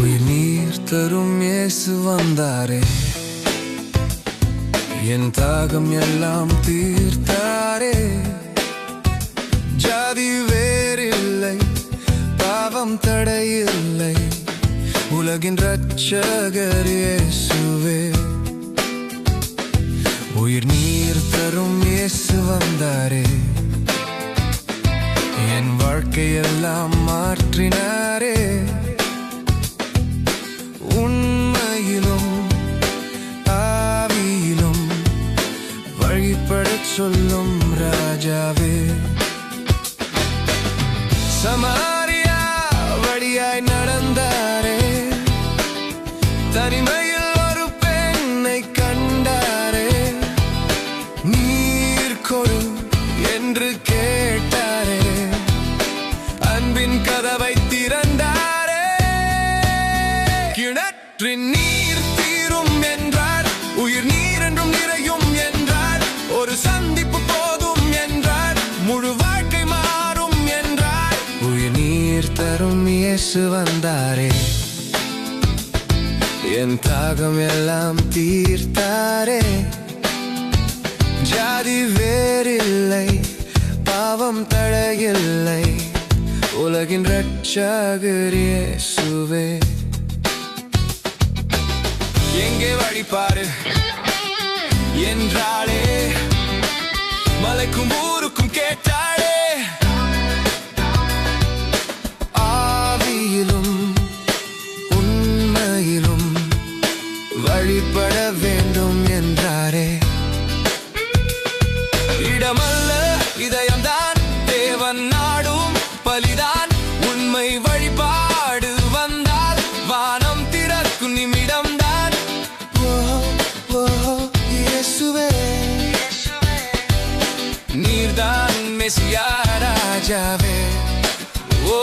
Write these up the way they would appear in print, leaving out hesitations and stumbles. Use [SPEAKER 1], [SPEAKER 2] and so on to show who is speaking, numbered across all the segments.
[SPEAKER 1] உயிர் தரும் இயேசு வந்தாரே, என் தாகம் எல்லாம் தீர்த்தாரே. ஜாதி வேறில்லை, பாவம் தடையில்லை, உலகின் இரட்சகர் இயேசுவே. உயிர் நீர் தரும் இயேசு வந்தாரே, என் வாழ்க்கையெல்லாம் மாற்றினாரே. உண்மையிலும் ஆவியிலும் வழிபடச் சொல்லும் ராஜாவே. சமாரியா வழியாய் நடந்தாரே, தனிமையில் ஒரு பெண்ணை கண்டாரே. நீர் கொடு என்று கேட்டாரே, அன்பின் கதவை திறந்தாரே. கிணற்றின் நீர் தீரும் என்றார், உயிர் நீர் என்றும் நிறையும் என்றார். ஒரு சந்திப்பு போதும் என்றார், முழு வாழ்க்கை மாறும் என்றார். உயிர் நீர் தரும் இயேசு வந்தாரே, என் தாகம் எல்லாம் தீர்த்தாரே. ஜாதி வேறில்லை, பாவம் தடையில்லை, உலகின் இரட்சகர் இயேசுவே. எங்கே வழிபாரு என்றாளே, மலைக்கும் ஊருக்கும் கேட்டாளே. ஆவியிலும் உண்மையிலும் வழிபட வேண்டும் என்றாரே. இடமல்ல இதயம்தான் தேவன் நாடும் பலிதான், உண்மை வழிபாடு வந்தால் வானம் திறக்கும் நிமிடம்தான். இயேசுவே, நீர்தான் மெசியா ராஜாவே. ஓ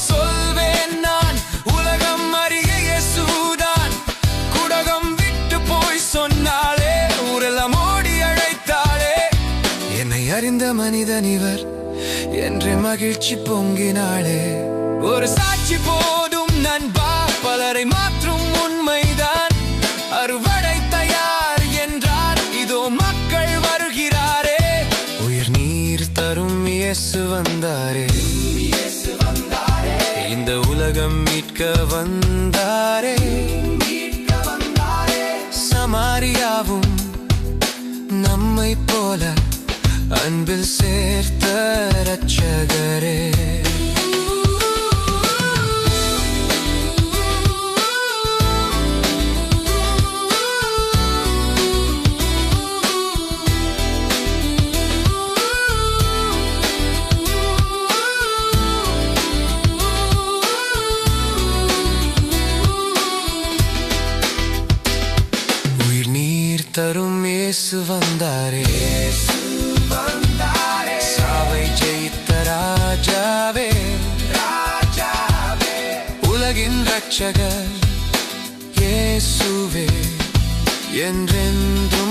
[SPEAKER 1] சொல்வேன் நான் உலகம் அறிய இயேசுதான். குடகம் விட்டு போய் சொன்னாலே, ஊரெல்லாம் ஓடி அழைத்தாளே. என்னை அறிந்த மனிதன் இவர் என்று மகிழ்ச்சி பொங்கினாளே. ஒரு சாட்சி போதும் நண்பா, பலரை மாற்றும் உண்மைதான். அறுவடை தயார் என்றார், இதோ மக்கள் வருகிறாரே. உயிர் நீர் தரும் இயேசு வந்தாரே, இந்த உலகம் மீட்க வந்தாரே. சமாரியாவும் நம்மை போல அன்பில் சேர்த்த இரட்சகரே. உயிர் நீர் தரும் இயேசு வந்தாரே, சாவை ஜெயித்த ராஜாவே. உலகின் இரட்சகர் இயேசுவே, என்றென்றும்